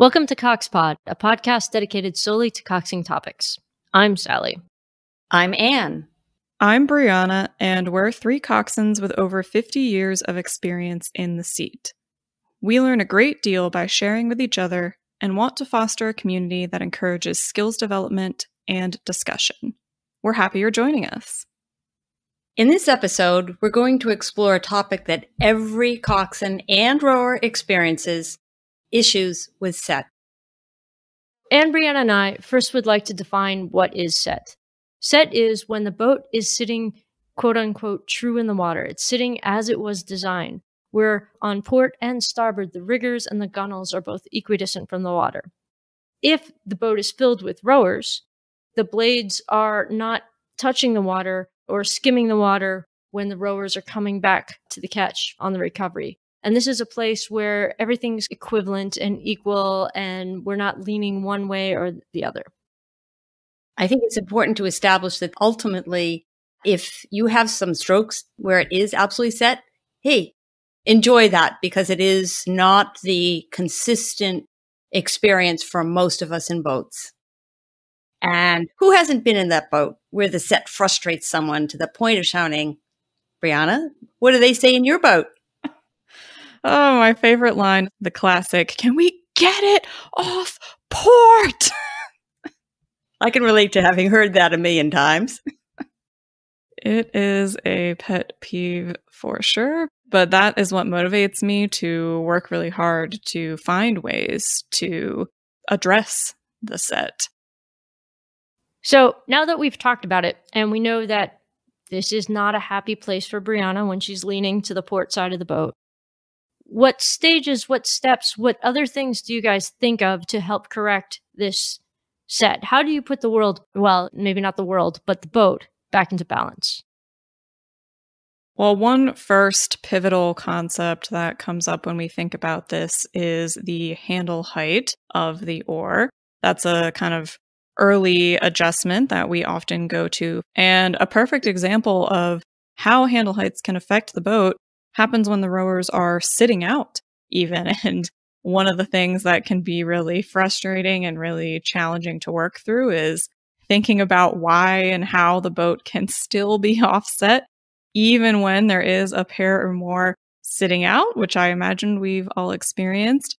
Welcome to CoxPod, a podcast dedicated solely to coxing topics. I'm Sally. I'm Anne. I'm Brianna, and we're three coxswains with over 50 years of experience in the seat. We learn a great deal by sharing with each other and want to foster a community that encourages skills development and discussion. We're happy you're joining us. In this episode, we're going to explore a topic that every coxswain and rower experiences: issues with set. And Brianna and I first would like to define what is set. Set is when the boat is sitting, quote unquote, true in the water. It's sitting as it was designed, where on port and starboard, the riggers and the gunwales are both equidistant from the water. If the boat is filled with rowers, the blades are not touching the water or skimming the water when the rowers are coming back to the catch on the recovery. And this is a place where everything's equivalent and equal, and we're not leaning one way or the other. I think it's important to establish that ultimately, if you have some strokes where it is absolutely set, hey, enjoy that, because it is not the consistent experience for most of us in boats. And who hasn't been in that boat where the set frustrates someone to the point of shouting, Brianna, what do they say in your boat? Oh, my favorite line, the classic, can we get it off port? I can relate to having heard that a million times. It is a pet peeve for sure, but that is what motivates me to work really hard to find ways to address the set. So now that we've talked about it, and we know that this is not a happy place for Brianna when she's leaning to the port side of the boat, what stages, what steps, what other things do you guys think of to help correct this set? How do you put the world, well, maybe not the world, but the boat back into balance? Well, one first pivotal concept that comes up when we think about this is the handle height of the oar. That's a kind of early adjustment that we often go to. And a perfect example of how handle heights can affect the boat happens when the rowers are sitting out even. And one of the things that can be really frustrating and really challenging to work through is thinking about why and how the boat can still be offset even when there is a pair or more sitting out, which I imagine we've all experienced.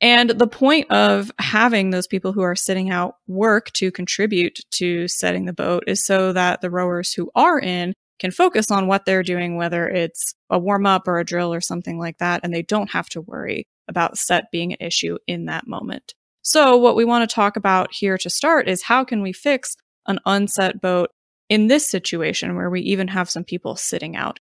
And the point of having those people who are sitting out work to contribute to setting the boat is so that the rowers who are in can focus on what they're doing, whether it's a warm-up or a drill or something like that, and they don't have to worry about set being an issue in that moment. So what we want to talk about here to start is how can we fix an unset boat in this situation where we even have some people sitting out?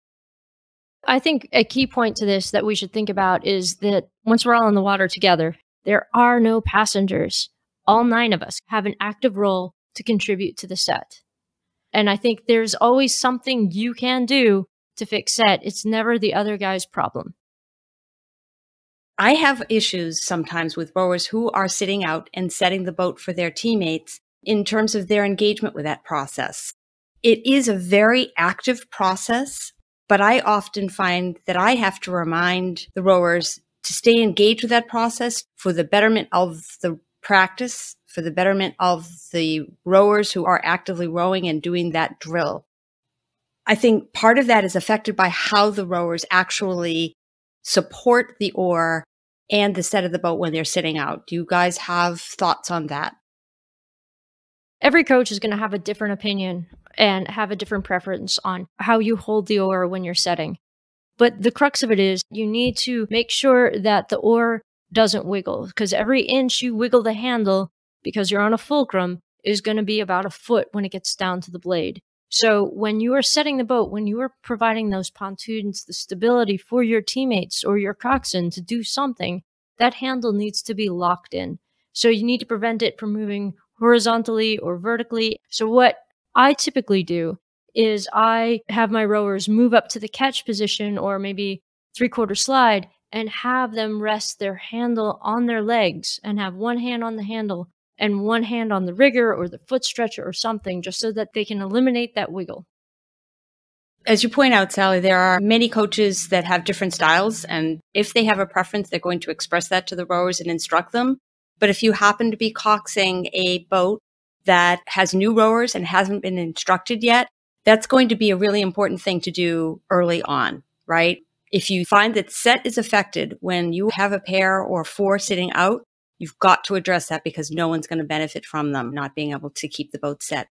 I think a key point to this that we should think about is that once we're all in the water together, there are no passengers. All 9 of us have an active role to contribute to the set. And I think there's always something you can do to fix set. It's never the other guy's problem. I have issues sometimes with rowers who are sitting out and setting the boat for their teammates in terms of their engagement with that process. It is a very active process, but I often find that I have to remind the rowers to stay engaged with that process for the betterment of the practice, for the betterment of the rowers who are actively rowing and doing that drill. I think part of that is affected by how the rowers actually support the oar and the set of the boat when they're sitting out. Do you guys have thoughts on that? Every coach is going to have a different opinion and have a different preference on how you hold the oar when you're setting. But the crux of it is you need to make sure that the oar doesn't wiggle, because every inch you wiggle the handle, because you're on a fulcrum, is going to be about a foot when it gets down to the blade. So when you are setting the boat, when you are providing those pontoons, the stability for your teammates or your coxswain to do something, that handle needs to be locked in. So you need to prevent it from moving horizontally or vertically. So what I typically do is I have my rowers move up to the catch position or maybe 3/4 slide and have them rest their handle on their legs and have one hand on the handle and one hand on the rigger or the foot stretcher or something, just so that they can eliminate that wiggle. As you point out, Sally, there are many coaches that have different styles, and if they have a preference, they're going to express that to the rowers and instruct them. But if you happen to be coxing a boat that has new rowers and hasn't been instructed yet, that's going to be a really important thing to do early on, right? If you find that set is affected when you have a pair or four sitting out, you've got to address that because no one's going to benefit from them not being able to keep the boat set.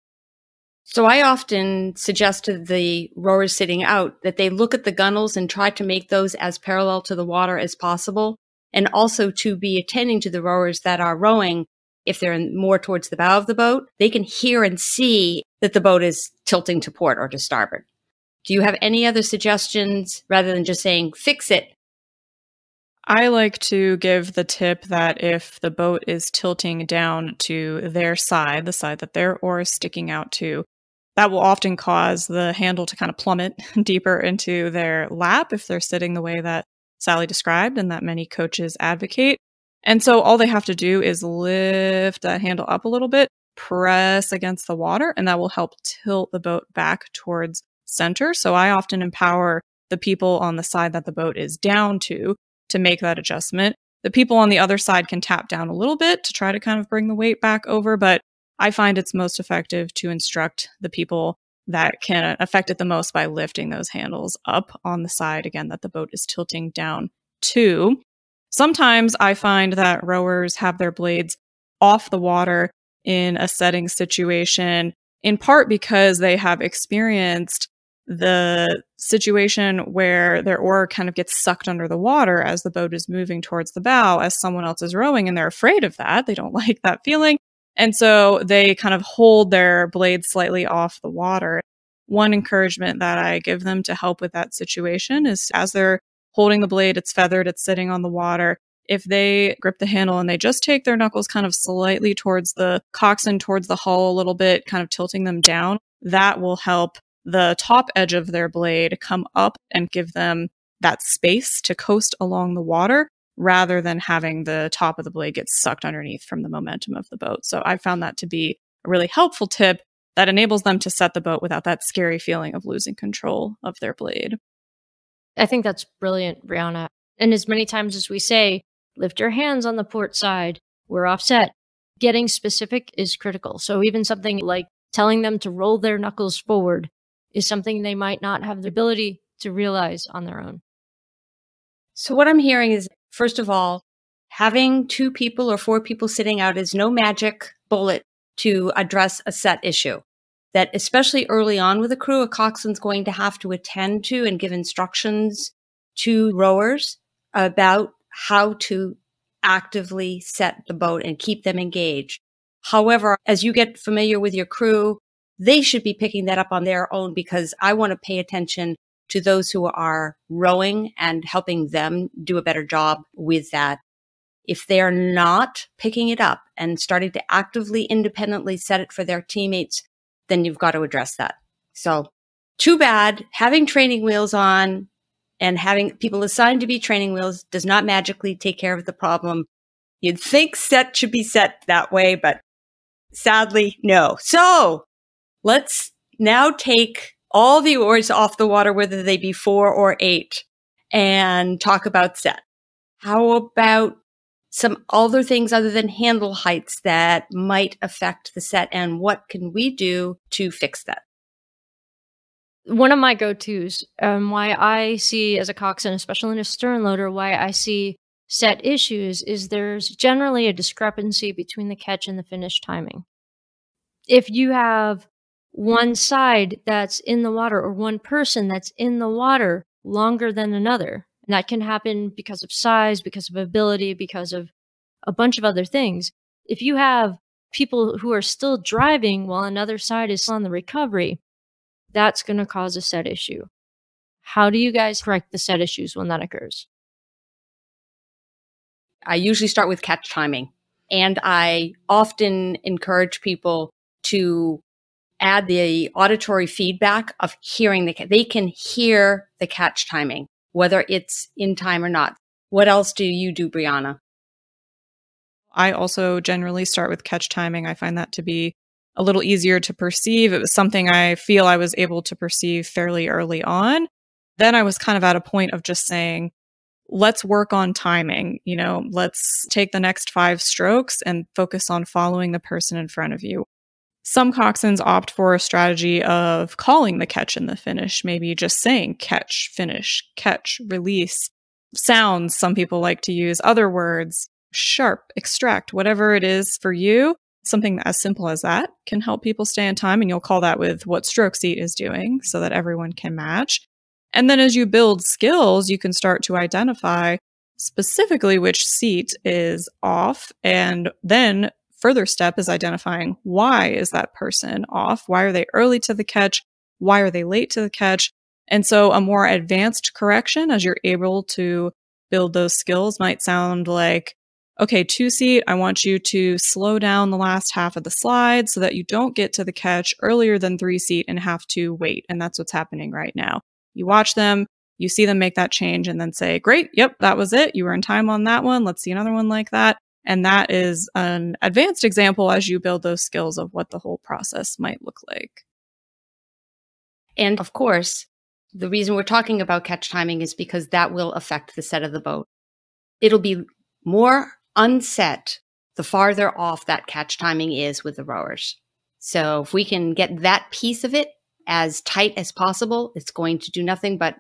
So I often suggest to the rowers sitting out that they look at the gunnels and try to make those as parallel to the water as possible, and also to be attending to the rowers that are rowing. If they're more towards the bow of the boat, they can hear and see that the boat is tilting to port or to starboard. Do you have any other suggestions rather than just saying, fix it? I like to give the tip that if the boat is tilting down to their side, the side that their oar is sticking out to, that will often cause the handle to kind of plummet deeper into their lap if they're sitting the way that Sally described and that many coaches advocate. And so all they have to do is lift that handle up a little bit, press against the water, and that will help tilt the boat back towards center. So I often empower the people on the side that the boat is down to make that adjustment. The people on the other side can tap down a little bit to try to kind of bring the weight back over, but I find it's most effective to instruct the people that can affect it the most by lifting those handles up on the side, again, that the boat is tilting down to. Sometimes I find that rowers have their blades off the water in a setting situation, in part because they have experienced the situation where their oar kind of gets sucked under the water as the boat is moving towards the bow as someone else is rowing, and they're afraid of that. They don't like that feeling. And so they kind of hold their blades slightly off the water. One encouragement that I give them to help with that situation is as they're holding the blade, it's feathered, it's sitting on the water. If they grip the handle and they just take their knuckles kind of slightly towards the coxswain, towards the hull a little bit, kind of tilting them down, that will help the top edge of their blade come up and give them that space to coast along the water rather than having the top of the blade get sucked underneath from the momentum of the boat. So I found that to be a really helpful tip that enables them to set the boat without that scary feeling of losing control of their blade. I think that's brilliant, Brianna. And as many times as we say, lift your hands on the port side, we're offset. Getting specific is critical. So even something like telling them to roll their knuckles forward is something they might not have the ability to realize on their own. So what I'm hearing is, first of all, having 2 people or 4 people sitting out is no magic bullet to address a set issue. That especially early on with a crew, a coxswain's going to have to attend to and give instructions to rowers about how to actively set the boat and keep them engaged. However, as you get familiar with your crew, they should be picking that up on their own, because I want to pay attention to those who are rowing and helping them do a better job with that. If they're not picking it up and starting to actively, independently set it for their teammates, then you've got to address that. So too bad. Having training wheels on and having people assigned to be training wheels does not magically take care of the problem. You'd think set should be set that way, but sadly, no. So let's now take all the oars off the water, whether they be 4 or 8, and talk about set. How about some other things other than handle heights that might affect the set, and what can we do to fix that? One of my go-tos, why I see as a coxswain, especially in a stern loader, why I see set issues is there's generally a discrepancy between the catch and the finish timing. If you have one side that's in the water or one person that's in the water longer than another, and that can happen because of size, because of ability, because of a bunch of other things. If you have people who are still driving while another side is on the recovery, that's going to cause a set issue. How do you guys correct the set issues when that occurs? I usually start with catch timing, and I often encourage people to add the auditory feedback of hearing they can hear the catch timing, whether it's in time or not. What else do you do, Brianna? I also generally start with catch timing. I find that to be a little easier to perceive. It was something I feel I was able to perceive fairly early on. Then I was kind of at a point of just saying, let's work on timing. Let's take the next 5 strokes and focus on following the person in front of you. Some coxswains opt for a strategy of calling the catch and the finish, maybe just saying catch, finish, catch, release. Sounds some people like to use, other words, sharp, extract, whatever it is for you. Something as simple as that can help people stay in time, and you'll call that with what stroke seat is doing so that everyone can match. And then as you build skills, you can start to identify specifically which seat is off, and then further step is identifying why is that person off? Why are they early to the catch? Why are they late to the catch? And so a more advanced correction as you're able to build those skills might sound like, okay, 2 seat, I want you to slow down the last half of the slide so that you don't get to the catch earlier than 3 seat and have to wait. And that's what's happening right now. You watch them, you see them make that change and then say, great, yep, that was it. You were in time on that one. Let's see another one like that. And that is an advanced example as you build those skills of what the whole process might look like. And of course, the reason we're talking about catch timing is because that will affect the set of the boat. It'll be more unset the farther off that catch timing is with the rowers. So if we can get that piece of it as tight as possible, it's going to do nothing but,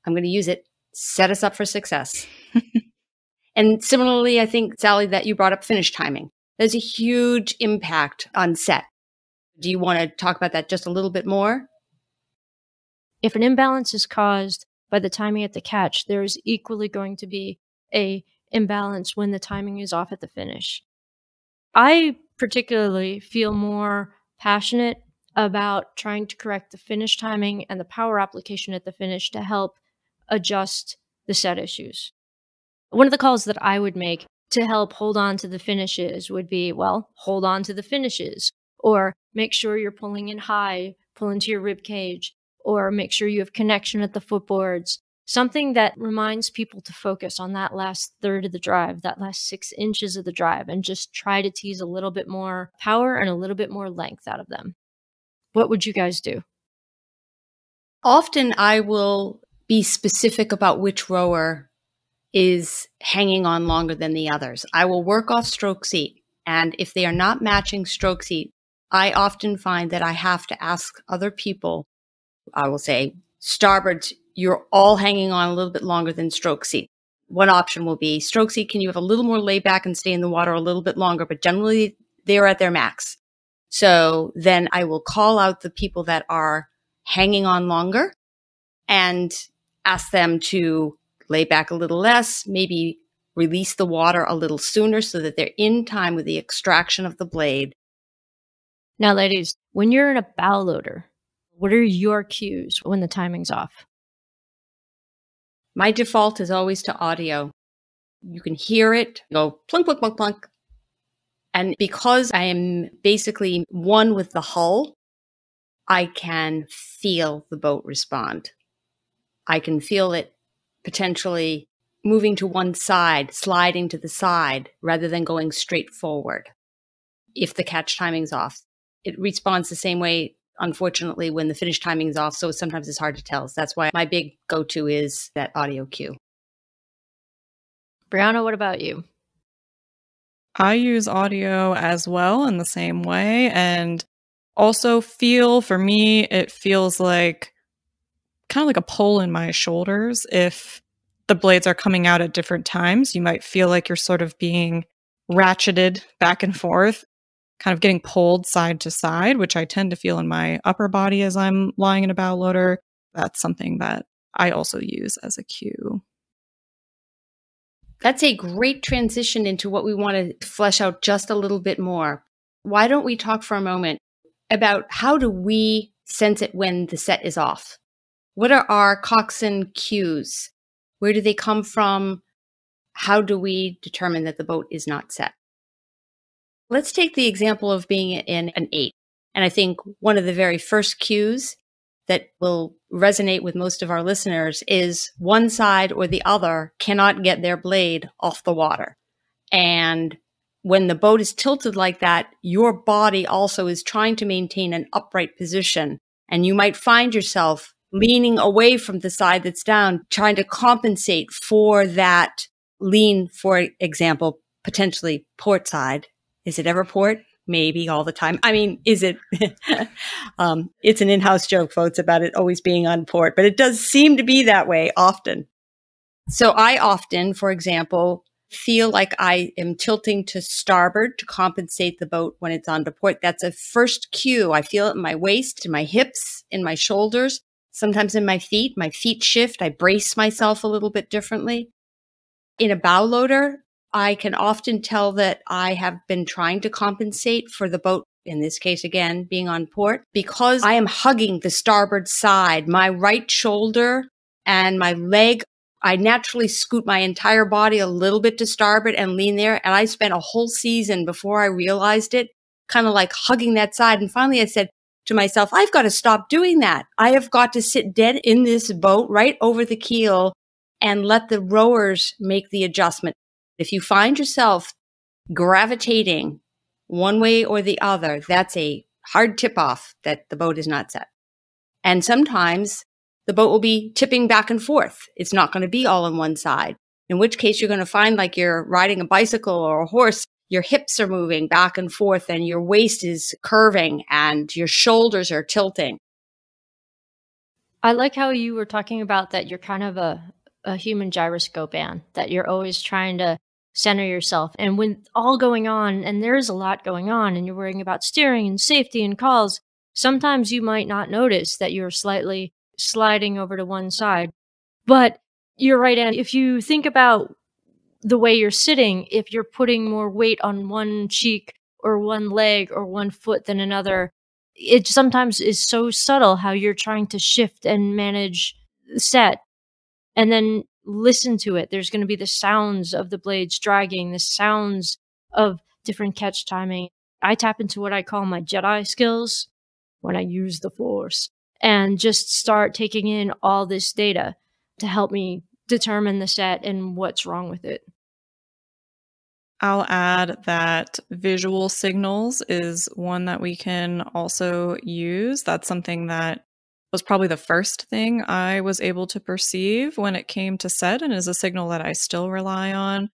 I'm going to use it, set us up for success. And similarly, I think, Sally, that you brought up finish timing. There's a huge impact on set. Do you want to talk about that just a little bit more? If an imbalance is caused by the timing at the catch, there is equally going to be a imbalance when the timing is off at the finish. I particularly feel more passionate about trying to correct the finish timing and the power application at the finish to help adjust the set issues. One of the calls that I would make to help hold on to the finishes would be, well, hold on to the finishes, or make sure you're pulling in high, pull into your rib cage, or make sure you have connection at the footboards. Something that reminds people to focus on that last third of the drive, that last 6 inches of the drive, and just try to tease a little bit more power and a little bit more length out of them. What would you guys do? Often I will be specific about which rower is hanging on longer than the others. I will work off stroke seat, and if they are not matching stroke seat, I often find that I have to ask other people. I will say, starboard, you're all hanging on a little bit longer than stroke seat. One option will be stroke seat, can you have a little more lay back and stay in the water a little bit longer, but generally they're at their max. So then I will call out the people that are hanging on longer and ask them to lay back a little less, maybe release the water a little sooner so that they're in time with the extraction of the blade. Now, ladies, when you're in a bow loader, what are your cues when the timing's off? My default is always to audio. You can hear it go plunk, plunk, plunk, plunk. And because I am basically one with the hull, I can feel the boat respond. I can feel it potentially moving to one side, sliding to the side, rather than going straight forward. If the catch timing's off, it responds the same way, unfortunately, when the finish timing's off. So sometimes it's hard to tell. So that's why my big go-to is that audio cue. Brianna, what about you? I use audio as well in the same way, and also for me, it feels like kind of like a pull in my shoulders. If the blades are coming out at different times, you might feel like you're sort of being ratcheted back and forth, kind of getting pulled side to side, which I tend to feel in my upper body as I'm lying in a bow loader. That's something that I also use as a cue. That's a great transition into what we want to flesh out just a little bit more. Why don't we talk for a moment about how do we sense it when the set is off? What are our coxswain cues? Where do they come from? How do we determine that the boat is not set? Let's take the example of being in an 8. And I think one of the very first cues that will resonate with most of our listeners is one side or the other cannot get their blade off the water. And when the boat is tilted like that, your body also is trying to maintain an upright position. And you might find yourself leaning away from the side that's down, trying to compensate for that lean, for example, potentially port side. Is it ever port? Maybe all the time. I mean, is it? It's an in-house joke, folks, about it always being on port, but it does seem to be that way often. So I often, for example, feel like I am tilting to starboard to compensate the boat when it's on to port. That's a first cue. I feel it in my waist, in my hips, in my shoulders, sometimes in my feet. My feet shift. I brace myself a little bit differently. In a bow loader, I can often tell that I have been trying to compensate for the boat, in this case, again, being on port, because I am hugging the starboard side. My right shoulder and my leg, I naturally scoot my entire body a little bit to starboard and lean there. And I spent a whole season before I realized it, kind of like hugging that side. And finally I said to myself, I've got to stop doing that. I have got to sit dead in this boat right over the keel and let the rowers make the adjustment. If you find yourself gravitating one way or the other, that's a hard tip off that the boat is not set. And sometimes the boat will be tipping back and forth. It's not going to be all on one side, in which case you're going to find like you're riding a bicycle or a horse. Your hips are moving back and forth and your waist is curving and your shoulders are tilting. I like how you were talking about that you're kind of a human gyroscope, Anne, that you're always trying to center yourself. And when all going on, and there is a lot going on, and you're worrying about steering and safety and calls, sometimes you might not notice that you're slightly sliding over to one side. But you're right, Anne. If you think about the way you're sitting, if you're putting more weight on one cheek or one leg or one foot than another, it sometimes is so subtle how you're trying to shift and manage the set. And then listen to it. There's going to be the sounds of the blades dragging, the sounds of different catch timing. I tap into what I call my Jedi skills when I use the Force and just start taking in all this data to help me determine the set and what's wrong with it. I'll add that visual signals is one that we can also use. That's something that was probably the first thing I was able to perceive when it came to set, and is a signal that I still rely on.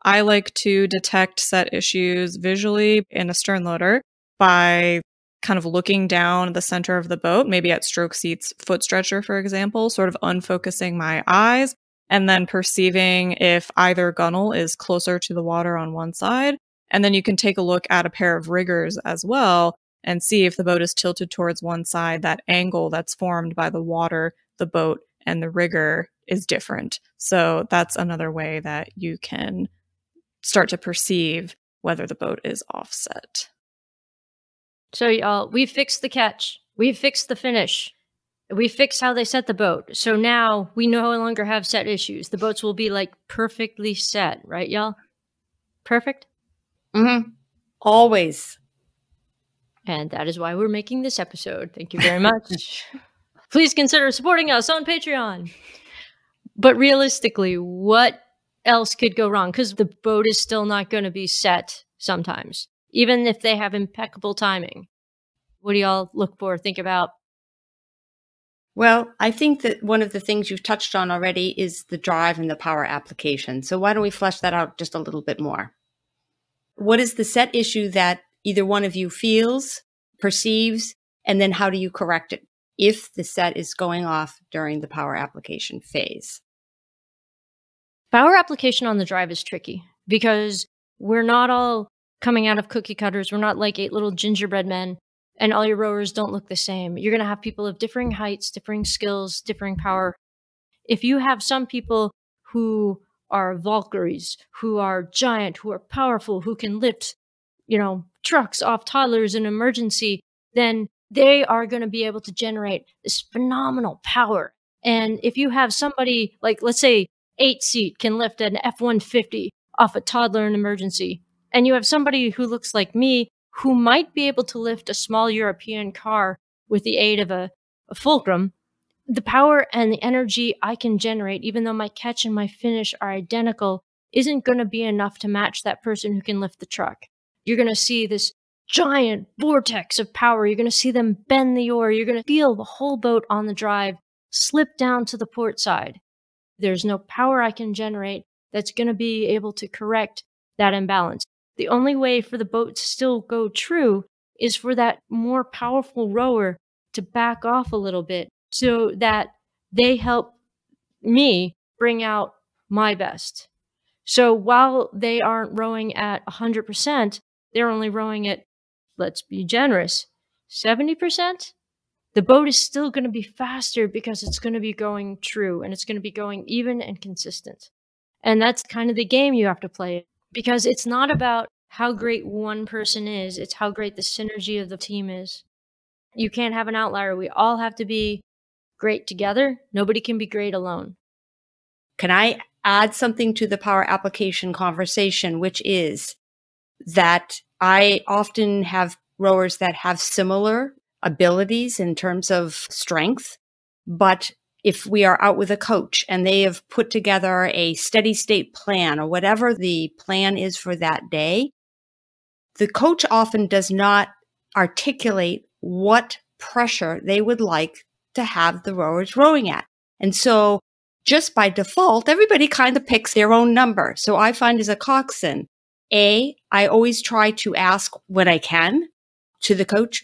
I like to detect set issues visually in a stern loader by kind of looking down the center of the boat, maybe at stroke seat's foot stretcher, for example, sort of unfocusing my eyes, and then perceiving if either gunnel is closer to the water on one side. And then you can take a look at a pair of riggers as well and see if the boat is tilted towards one side. That angle that's formed by the water, the boat, and the rigger is different. So that's another way that you can start to perceive whether the boat is offset. So y'all, we fixed the catch. We fixed the finish. We fixed how they set the boat. So now we no longer have set issues. The boats will be like perfectly set, right, y'all? Perfect? Mm-hmm. Always. And that is why we're making this episode. Thank you very much. Please consider supporting us on Patreon. But realistically, what else could go wrong? Because the boat is still not going to be set sometimes, even if they have impeccable timing. What do y'all look for, think about? Well, I think that one of the things you've touched on already is the drive and the power application. So why don't we flesh that out just a little bit more? What is the set issue that either one of you feels, perceives, and then how do you correct it if the set is going off during the power application phase? Power application on the drive is tricky because we're not all coming out of cookie cutters. We're not like 8 little gingerbread men. And all your rowers don't look the same. You're going to have people of differing heights, differing skills, differing power. If you have some people who are Valkyries, who are giant, who are powerful, who can lift, trucks off toddlers in emergency, then they are going to be able to generate this phenomenal power. And if you have somebody like, let's say, 8-seat can lift an F-150 off a toddler in emergency, and you have somebody who looks like me, who might be able to lift a small European car with the aid of a fulcrum, the power and the energy I can generate, even though my catch and my finish are identical, isn't going to be enough to match that person who can lift the truck. You're going to see this giant vortex of power. You're going to see them bend the oar. You're going to feel the whole boat on the drive slip down to the port side. There's no power I can generate that's going to be able to correct that imbalance. The only way for the boat to still go true is for that more powerful rower to back off a little bit so that they help me bring out my best. So while they aren't rowing at 100%, they're only rowing at, let's be generous, 70%. The boat is still going to be faster because it's going to be going true and it's going to be going even and consistent. And that's kind of the game you have to play, because it's not about how great one person is, it's how great the synergy of the team is. You can't have an outlier. We all have to be great together. Nobody can be great alone. Can I add something to the power application conversation, which is that I often have rowers that have similar abilities in terms of strength, but if we are out with a coach and they have put together a steady state plan or whatever the plan is for that day, the coach often does not articulate what pressure they would like to have the rowers rowing at. And so just by default, everybody kind of picks their own number. So I find as a coxswain, I always try to ask when I can to the coach,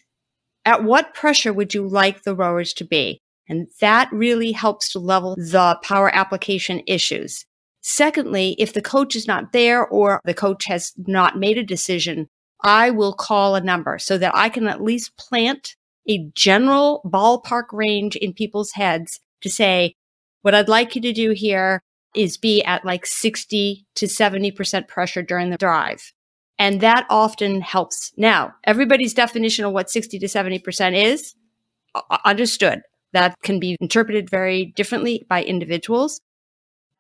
at what pressure would you like the rowers to be? And that really helps to level the power application issues. Secondly, if the coach is not there or the coach has not made a decision, I will call a number so that I can at least plant a general ballpark range in people's heads to say, what I'd like you to do here is be at like 60 to 70% pressure during the drive. And that often helps. Now, everybody's definition of what 60 to 70% is, understood. That can be interpreted very differently by individuals.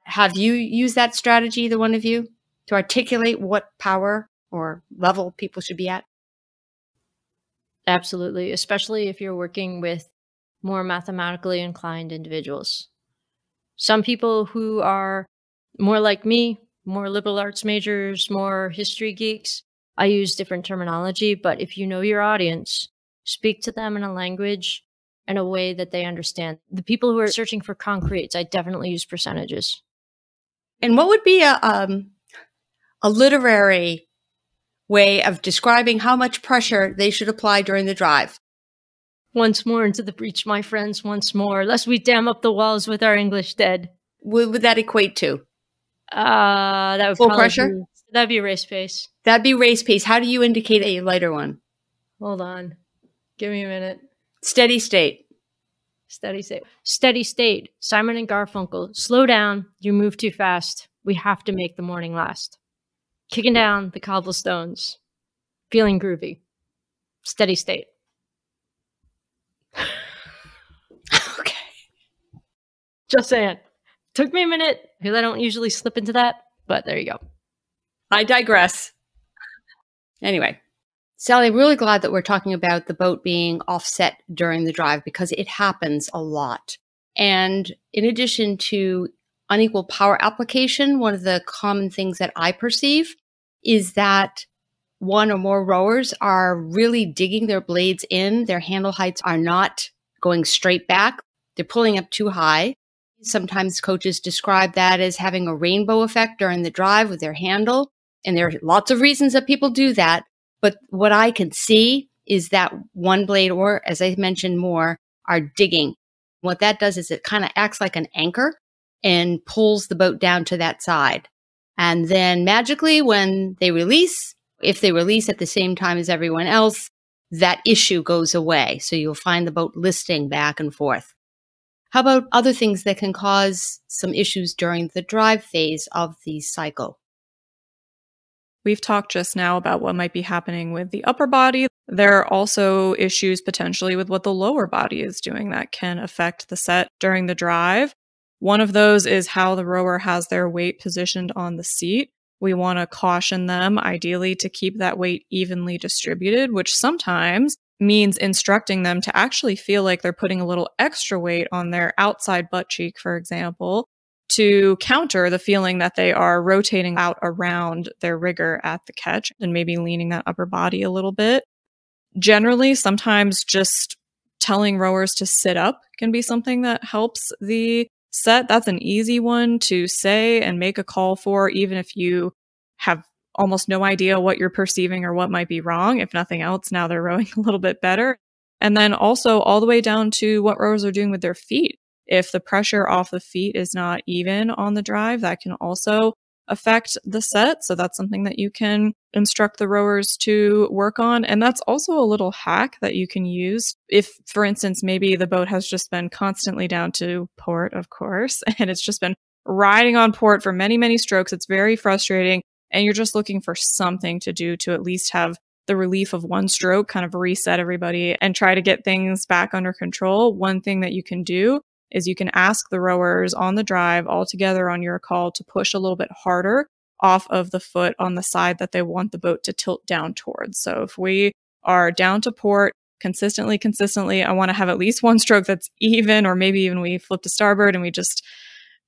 Have you used that strategy, either one of you, to articulate what power or level people should be at? Absolutely, especially if you're working with more mathematically inclined individuals. Some people who are more like me, more liberal arts majors, more history geeks, I use different terminology, but if you know your audience, speak to them in a language in a way that they understand. The people who are searching for concretes, I definitely use percentages. And what would be a literary way of describing how much pressure they should apply during the drive? Once more into the breach, my friends, once more, lest we dam up the walls with our English dead. What would that equate to? That would full pressure? That'd be race pace. That'd be race pace. How do you indicate a lighter one? Hold on. Give me a minute. Steady state. Steady state. Steady state. Simon and Garfunkel. Slow down. You move too fast. We have to make the morning last. Kicking down the cobblestones. Feeling groovy. Steady state. Okay. Just saying. Took me a minute because I don't usually slip into that, but there you go. I digress. Anyway, Sally, I'm really glad that we're talking about the boat being offset during the drive because it happens a lot. And in addition to unequal power application, one of the common things that I perceive is that one or more rowers are really digging their blades in. Their handle heights are not going straight back. They're pulling up too high. Sometimes coaches describe that as having a rainbow effect during the drive with their handle. And there are lots of reasons that people do that. But what I can see is that one blade, or as I mentioned more, are digging. What that does is it kind of acts like an anchor and pulls the boat down to that side. And then magically when they release, if they release at the same time as everyone else, that issue goes away. So you'll find the boat listing back and forth. How about other things that can cause some issues during the drive phase of the cycle? We've talked just now about what might be happening with the upper body. There are also issues potentially with what the lower body is doing that can affect the set during the drive. One of those is how the rower has their weight positioned on the seat. We want to caution them, ideally, to keep that weight evenly distributed, which sometimes means instructing them to actually feel like they're putting a little extra weight on their outside butt cheek, for example, to counter the feeling that they are rotating out around their rigger at the catch and maybe leaning that upper body a little bit. Generally, sometimes just telling rowers to sit up can be something that helps the set. That's an easy one to say and make a call for, even if you have almost no idea what you're perceiving or what might be wrong. If nothing else, now they're rowing a little bit better. And then also all the way down to what rowers are doing with their feet. If the pressure off the feet is not even on the drive, that can also affect the set. So that's something that you can instruct the rowers to work on. And that's also a little hack that you can use if, for instance, maybe the boat has just been constantly down to port, of course, and it's just been riding on port for many, many strokes. It's very frustrating. And you're just looking for something to do to at least have the relief of one stroke, kind of reset everybody and try to get things back under control. One thing that you can do is you can ask the rowers on the drive all together on your call to push a little bit harder off of the foot on the side that they want the boat to tilt down towards. So if we are down to port consistently, I want to have at least one stroke that's even, or maybe even we flip to starboard and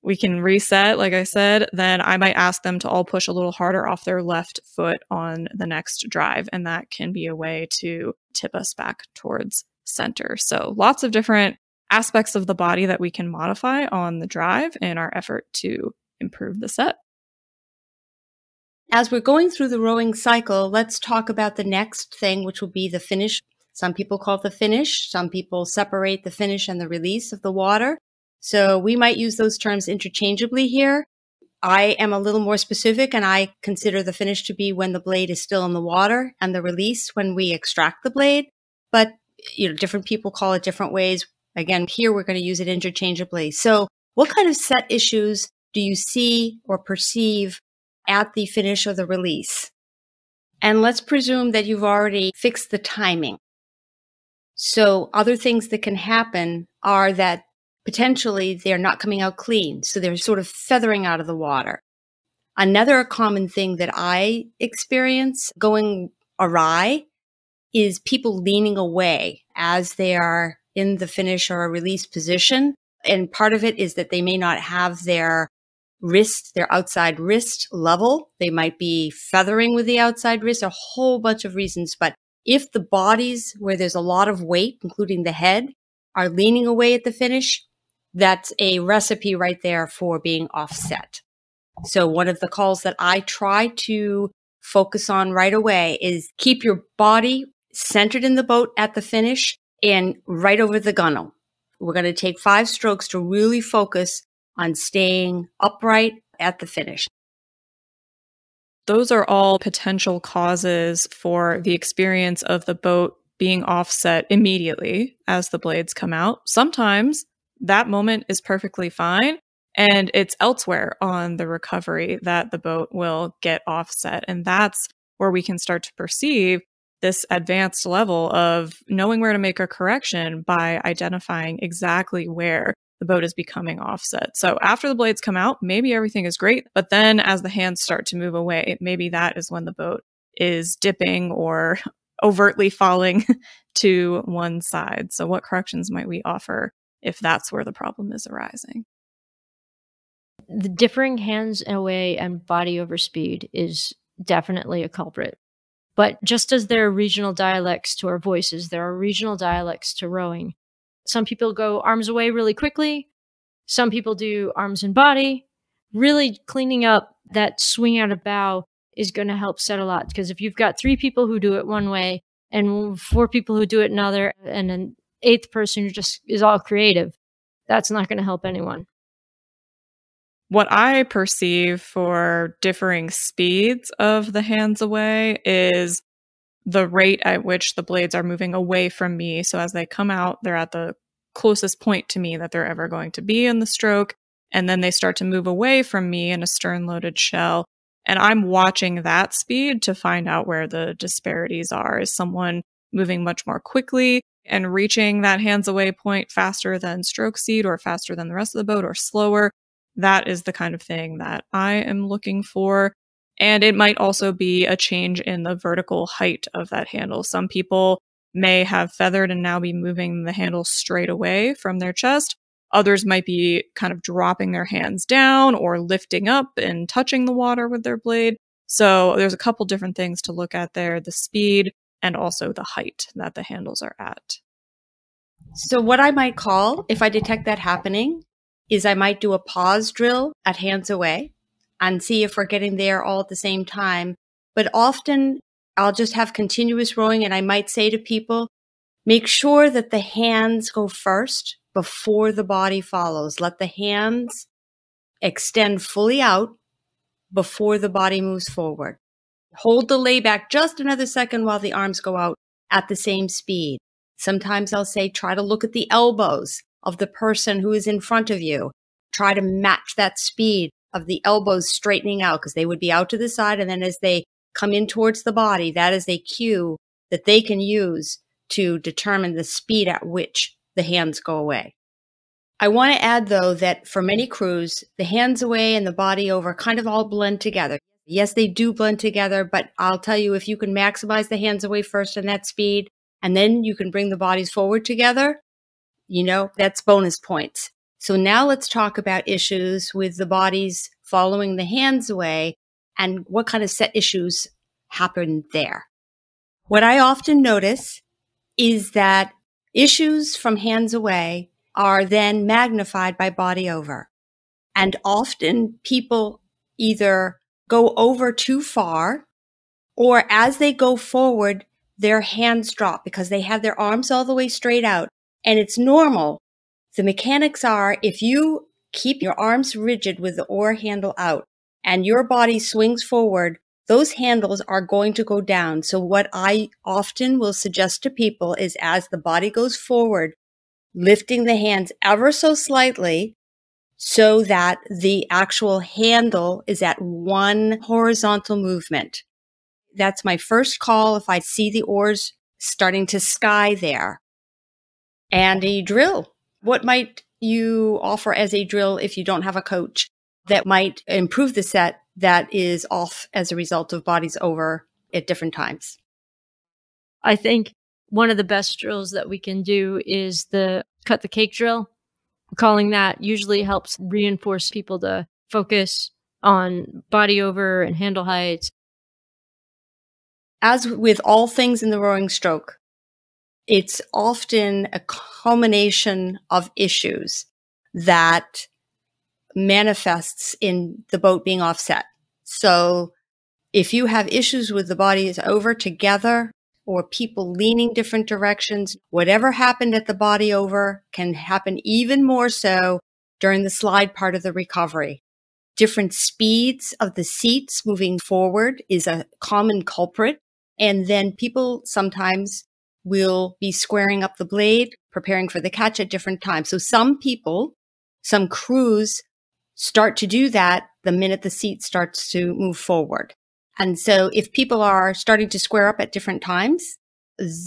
we can reset, like I said, then I might ask them to all push a little harder off their left foot on the next drive. And that can be a way to tip us back towards center. So lots of different aspects of the body that we can modify on the drive in our effort to improve the set. As we're going through the rowing cycle, let's talk about the next thing, which will be the finish. Some people call it the finish. Some people separate the finish and the release of the water. So we might use those terms interchangeably here. I am a little more specific, and I consider the finish to be when the blade is still in the water and the release when we extract the blade. But, different people call it different ways. Again, here we're going to use it interchangeably. So what kind of set issues do you see or perceive at the finish or the release? And let's presume that you've already fixed the timing. So other things that can happen are that potentially they're not coming out clean. So they're sort of feathering out of the water. Another common thing that I experience going awry is people leaning away as they are in the finish or a release position. And part of it is that they may not have their outside wrist level. They might be feathering with the outside wrist, a whole bunch of reasons. But if the bodies where there's a lot of weight, including the head, are leaning away at the finish, that's a recipe right there for being offset. So one of the calls that I try to focus on right away is keep your body centered in the boat at the finish and right over the gunnel. We're going to take 5 strokes to really focus on staying upright at the finish. Those are all potential causes for the experience of the boat being offset immediately as the blades come out. Sometimes that moment is perfectly fine, and it's elsewhere on the recovery that the boat will get offset. And that's where we can start to perceive this advanced level of knowing where to make a correction by identifying exactly where the boat is becoming offset. So after the blades come out, maybe everything is great, but then as the hands start to move away, maybe that is when the boat is dipping or overtly falling to one side. So what corrections might we offer if that's where the problem is arising? The differing hands away and body over speed is definitely a culprit. But just as there are regional dialects to our voices, there are regional dialects to rowing. Some people go arms away really quickly. Some people do arms and body. Really cleaning up that swing out of bow is going to help set a lot. Because if you've got 3 people who do it one way and 4 people who do it another, and an 8th person who just is all creative, that's not going to help anyone. What I perceive for differing speeds of the hands away is the rate at which the blades are moving away from me. So as they come out, they're at the closest point to me that they're ever going to be in the stroke. And then they start to move away from me in a stern-loaded shell. And I'm watching that speed to find out where the disparities are. Is someone moving much more quickly and reaching that hands away point faster than stroke speed, or faster than the rest of the boat, or slower? That is the kind of thing that I am looking for. And it might also be a change in the vertical height of that handle. Some people may have feathered and now be moving the handle straight away from their chest. Others might be kind of dropping their hands down or lifting up and touching the water with their blade. So there's a couple different things to look at there, the speed and also the height that the handles are at. So what I might call, if I detect that happening, is I might do a pause drill at hands away and see if we're getting there all at the same time. But often I'll just have continuous rowing, and I might say to people, make sure that the hands go first before the body follows. Let the hands extend fully out before the body moves forward. Hold the layback just another second while the arms go out at the same speed. Sometimes I'll say, try to look at the elbows of the person who is in front of you. Try to match that speed of the elbows straightening out, because they would be out to the side. And then as they come in towards the body, that is a cue that they can use to determine the speed at which the hands go away. I want to add, though, that for many crews, the hands away and the body over kind of all blend together. Yes, they do blend together, but I'll tell you, if you can maximize the hands away first and that speed, and then you can bring the bodies forward together, that's bonus points. So now let's talk about issues with the bodies following the hands away and what kind of set issues happen there. What I often notice is that issues from hands away are then magnified by body over. And often people either go over too far, or as they go forward, their hands drop because they have their arms all the way straight out. And it's normal. The mechanics are, if you keep your arms rigid with the oar handle out and your body swings forward, those handles are going to go down. So what I often will suggest to people is, as the body goes forward, lifting the hands ever so slightly so that the actual handle is at one horizontal movement. That's my first call if I see the oars starting to sky there. And a drill. What might you offer as a drill if you don't have a coach that might improve the set that is off as a result of bodies over at different times? I think one of the best drills that we can do is the cut the cake drill. Calling that usually helps reinforce people to focus on body over and handle heights. As with all things in the rowing stroke, it's often a culmination of issues that manifests in the boat being offset. So if you have issues with the bodies over together, or people leaning different directions, whatever happened at the body over can happen even more so during the slide part of the recovery. Different speeds of the seats moving forward is a common culprit. And then people sometimes will be squaring up the blade, preparing for the catch at different times. So some crews start to do that the minute the seat starts to move forward. And so if people are starting to square up at different times,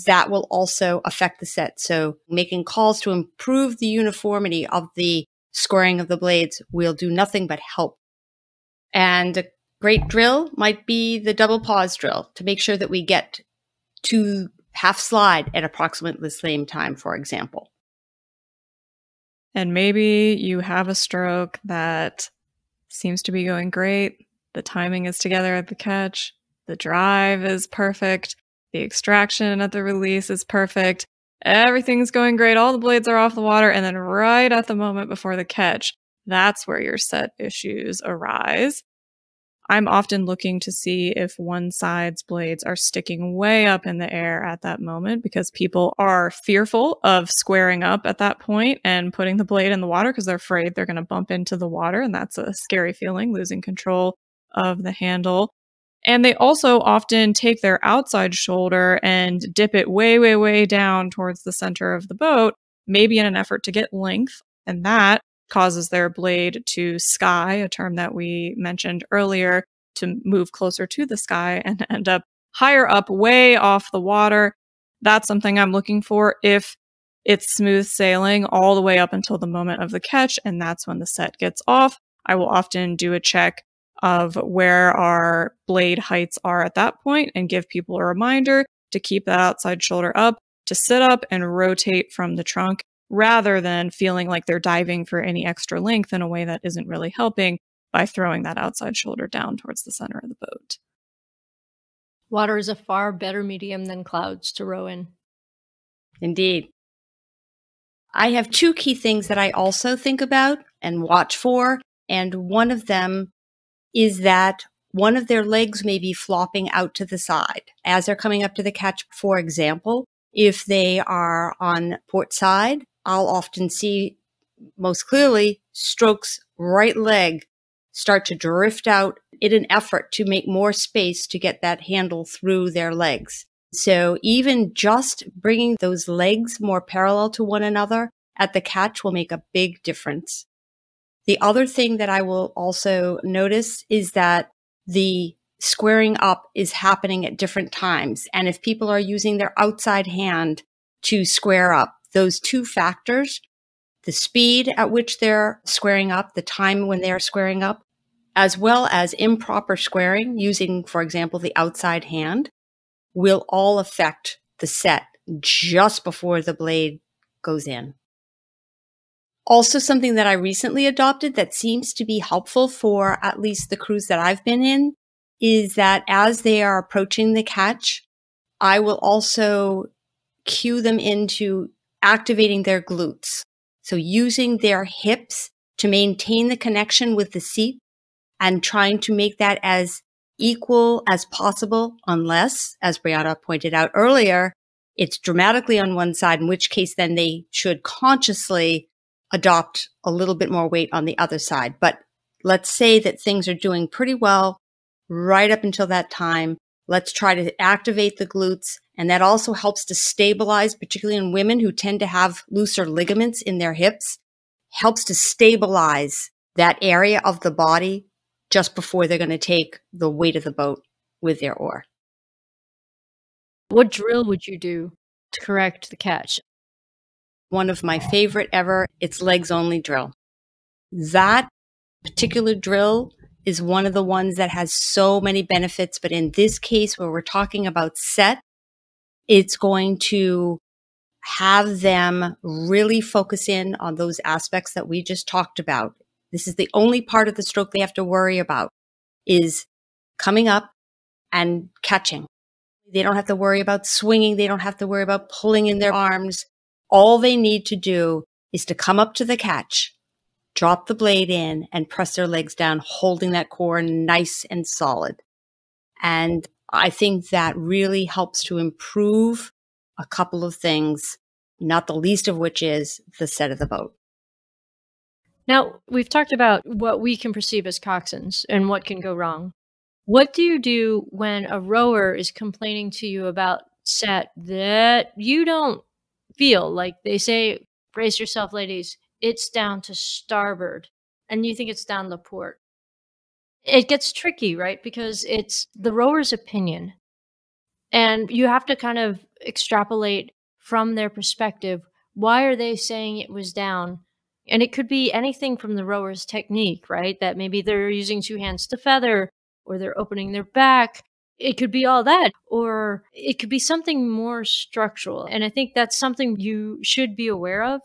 that will also affect the set. So making calls to improve the uniformity of the squaring of the blades will do nothing but help. And a great drill might be the double pause drill to make sure that we get to half slide at approximately the same time, for example. And maybe you have a stroke that seems to be going great. The timing is together at the catch. The drive is perfect. The extraction at the release is perfect. Everything's going great. All the blades are off the water. And then right at the moment before the catch, that's where your set issues arise. I'm often looking to see if one side's blades are sticking way up in the air at that moment, because people are fearful of squaring up at that point and putting the blade in the water because they're afraid they're going to bump into the water. And that's a scary feeling, losing control of the handle. And they also often take their outside shoulder and dip it way, way, way down towards the center of the boat, maybe in an effort to get length. And that causes their blade to sky, a term that we mentioned earlier, to move closer to the sky and end up higher up, way off the water. That's something I'm looking for if it's smooth sailing all the way up until the moment of the catch, and that's when the set gets off. I will often do a check of where our blade heights are at that point and give people a reminder to keep that outside shoulder up, to sit up and rotate from the trunk, rather than feeling like they're diving for any extra length in a way that isn't really helping by throwing that outside shoulder down towards the center of the boat. Water is a far better medium than clouds to row in. Indeed. I have two key things that I also think about and watch for. And one of them is that one of their legs may be flopping out to the side as they're coming up to the catch. For example, if they are on port side, I'll often see most clearly Stroke's right leg start to drift out in an effort to make more space to get that handle through their legs. So even just bringing those legs more parallel to one another at the catch will make a big difference. The other thing that I will also notice is that the squaring up is happening at different times. And if people are using their outside hand to square up, those two factors, the speed at which they're squaring up, the time when they're squaring up, as well as improper squaring using, for example, the outside hand, will all affect the set just before the blade goes in. Also, something that I recently adopted that seems to be helpful for at least the crews that I've been in is that as they are approaching the catch, I will also cue them into activating their glutes. So using their hips to maintain the connection with the seat and trying to make that as equal as possible, unless, as Brianna pointed out earlier, it's dramatically on one side, in which case then they should consciously adopt a little bit more weight on the other side. But let's say that things are doing pretty well right up until that time. Let's try to activate the glutes. And that also helps to stabilize, particularly in women who tend to have looser ligaments in their hips, helps to stabilize that area of the body just before they're going to take the weight of the boat with their oar. What drill would you do to correct the catch? One of my favorite ever, it's legs only drill. That particular drill is one of the ones that has so many benefits. But in this case, where we're talking about set, it's going to have them really focus in on those aspects that we just talked about. This is the only part of the stroke they have to worry about is coming up and catching. They don't have to worry about swinging. They don't have to worry about pulling in their arms. All they need to do is to come up to the catch, drop the blade in, and press their legs down, holding that core nice and solid. And I think that really helps to improve a couple of things, not the least of which is the set of the boat. Now, we've talked about what we can perceive as coxswains and what can go wrong. What do you do when a rower is complaining to you about set that you don't feel? Like they say, brace yourself, ladies, it's down to starboard, and you think it's down to port. It gets tricky, right? Because it's the rower's opinion. And you have to kind of extrapolate from their perspective. Why are they saying it was down? And it could be anything from the rower's technique, right? That maybe they're using two hands to feather, or they're opening their back. It could be all that, or it could be something more structural. And I think that's something you should be aware of.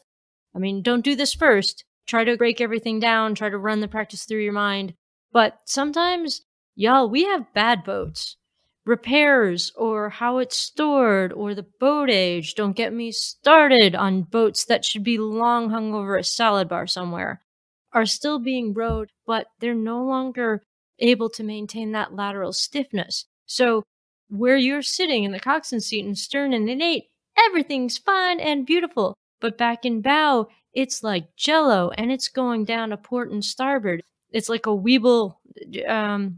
I mean, don't do this first. Try to break everything down. Try to run the practice through your mind. But sometimes, y'all, we have bad boats. Repairs, or how it's stored, or the boat age. Don't get me started on boats that should be long hung over a salad bar somewhere, are still being rowed, but they're no longer able to maintain that lateral stiffness. So where you're sitting in the coxswain seat and stern and in 8, everything's fine and beautiful. But back in bow, it's like jello, and it's going down to port and starboard. It's like a Weeble,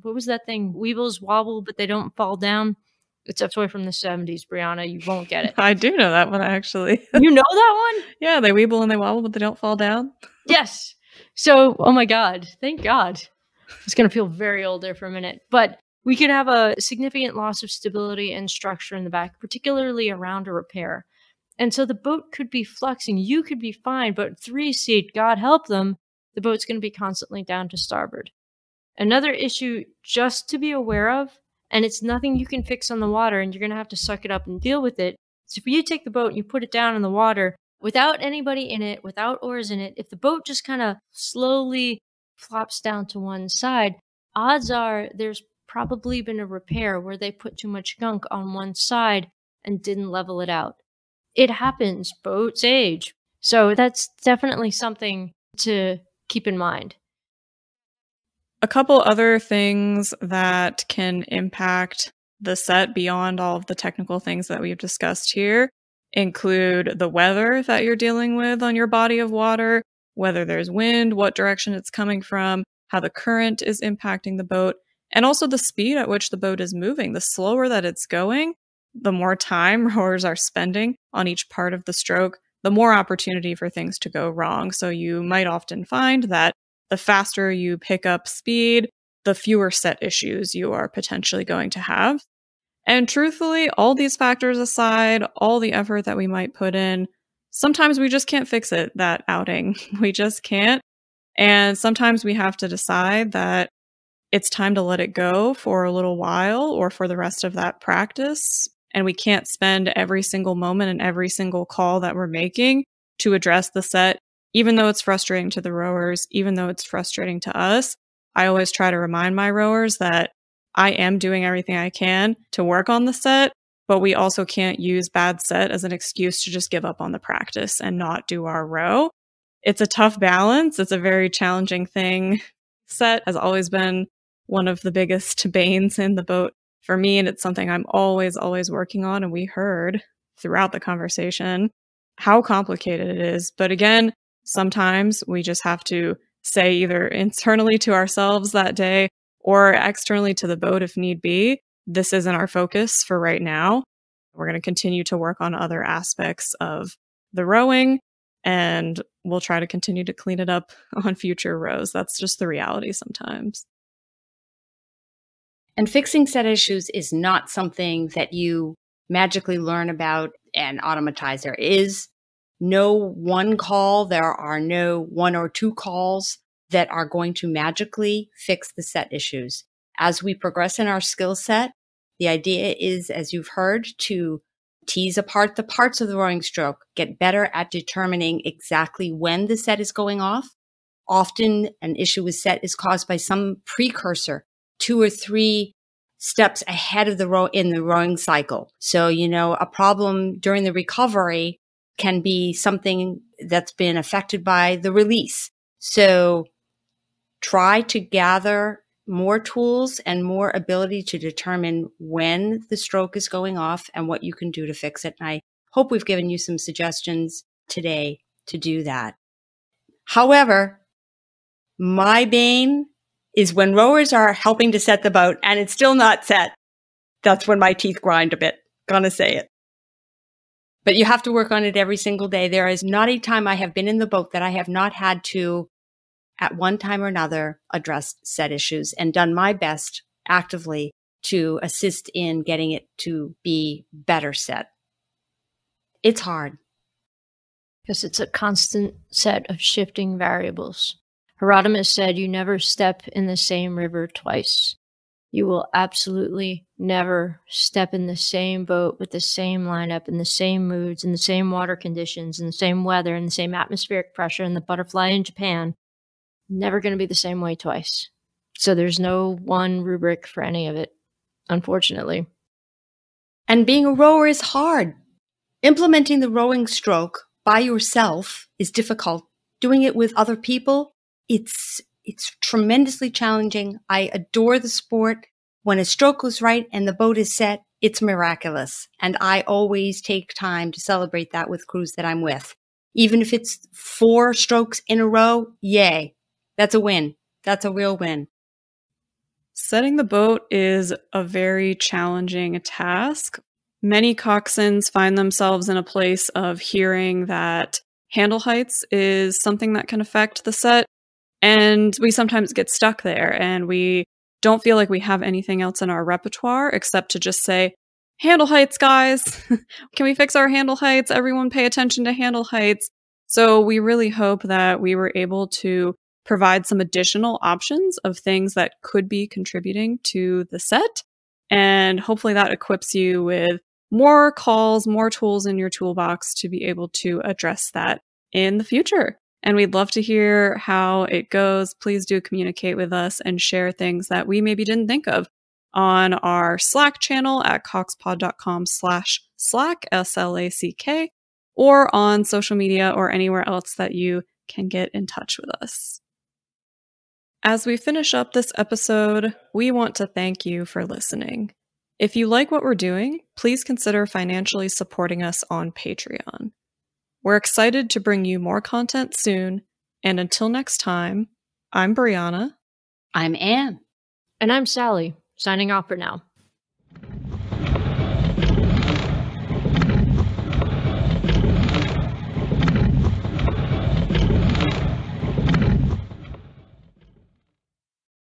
what was that thing? Weebles wobble, but they don't fall down. It's a toy from the 70s, Brianna. You won't get it. I do know that one, actually. You know that one? Yeah, they weeble and they wobble, but they don't fall down. Yes. So, oh my God. Thank God. It's going to feel very old there for a minute. But we could have a significant loss of stability and structure in the back, particularly around a repair. And so the boat could be fluxing. You could be fine, but 3-seat, God help them, the boat's going to be constantly down to starboard. Another issue just to be aware of, and it's nothing you can fix on the water, and you're going to have to suck it up and deal with it. So if you take the boat and you put it down in the water without anybody in it, without oars in it, if the boat just kind of slowly flops down to one side, odds are there's probably been a repair where they put too much gunk on one side and didn't level it out. It happens. Boats age. So that's definitely something to keep in mind. A couple other things that can impact the set beyond all of the technical things that we've discussed here include the weather that you're dealing with on your body of water, whether there's wind, what direction it's coming from, how the current is impacting the boat, and also the speed at which the boat is moving. The slower that it's going, the more time rowers are spending on each part of the stroke, the more opportunity for things to go wrong. So you might often find that the faster you pick up speed, the fewer set issues you are potentially going to have. And truthfully, all these factors aside, all the effort that we might put in, sometimes we just can't fix it that outing. We just can't. And sometimes we have to decide that it's time to let it go for a little while or for the rest of that practice. And we can't spend every single moment and every single call that we're making to address the set, even though it's frustrating to the rowers, even though it's frustrating to us. I always try to remind my rowers that I am doing everything I can to work on the set, but we also can't use bad set as an excuse to just give up on the practice and not do our row. It's a tough balance. It's a very challenging thing. Set has always been one of the biggest banes in the boat for me, and it's something I'm always working on. And we heard throughout the conversation how complicated it is. But again, sometimes we just have to say either internally to ourselves that day or externally to the boat if need be, this isn't our focus for right now. We're going to continue to work on other aspects of the rowing, and we'll try to continue to clean it up on future rows. That's just the reality sometimes. And fixing set issues is not something that you magically learn about and automatize. There is no one call. There are no one or two calls that are going to magically fix the set issues. As we progress in our skill set, the idea is, as you've heard, to tease apart the parts of the rowing stroke, get better at determining exactly when the set is going off. Often an issue with set is caused by some precursor, 2 or 3 steps ahead of the row in the rowing cycle. So, a problem during the recovery can be something that's been affected by the release. So try to gather more tools and more ability to determine when the stroke is going off and what you can do to fix it. And I hope we've given you some suggestions today to do that. However, my bane is when rowers are helping to set the boat and it's still not set. That's when my teeth grind a bit. Gonna say it. But you have to work on it every single day. There is not a time I have been in the boat that I have not had to, at one time or another, address set issues and done my best actively to assist in getting it to be better set. It's hard. Because it's a constant set of shifting variables. Herodotus said, you never step in the same river twice. You will absolutely never step in the same boat with the same lineup, in the same moods, in the same water conditions, in the same weather, in the same atmospheric pressure, in the butterfly in Japan. Never going to be the same way twice. So there's no one rubric for any of it, unfortunately. And being a rower is hard. Implementing the rowing stroke by yourself is difficult. Doing it with other people, it's tremendously challenging. I adore the sport. When a stroke goes right and the boat is set, it's miraculous. And I always take time to celebrate that with crews that I'm with. Even if it's 4 strokes in a row, yay. That's a win. That's a real win. Setting the boat is a very challenging task. Many coxswains find themselves in a place of hearing that handle heights is something that can affect the set. And we sometimes get stuck there and we don't feel like we have anything else in our repertoire except to just say, handle heights, guys. Can we fix our handle heights? Everyone pay attention to handle heights. So we really hope that we were able to provide some additional options of things that could be contributing to the set. And hopefully that equips you with more calls, more tools in your toolbox to be able to address that in the future. And we'd love to hear how it goes. Please do communicate with us and share things that we maybe didn't think of on our Slack channel at coxpod.com/Slack, SLACK, or on social media or anywhere else that you can get in touch with us. As we finish up this episode, we want to thank you for listening. If you like what we're doing, please consider financially supporting us on Patreon. We're excited to bring you more content soon, and until next time, I'm Brianna. I'm Anne. And I'm Sally, signing off for now.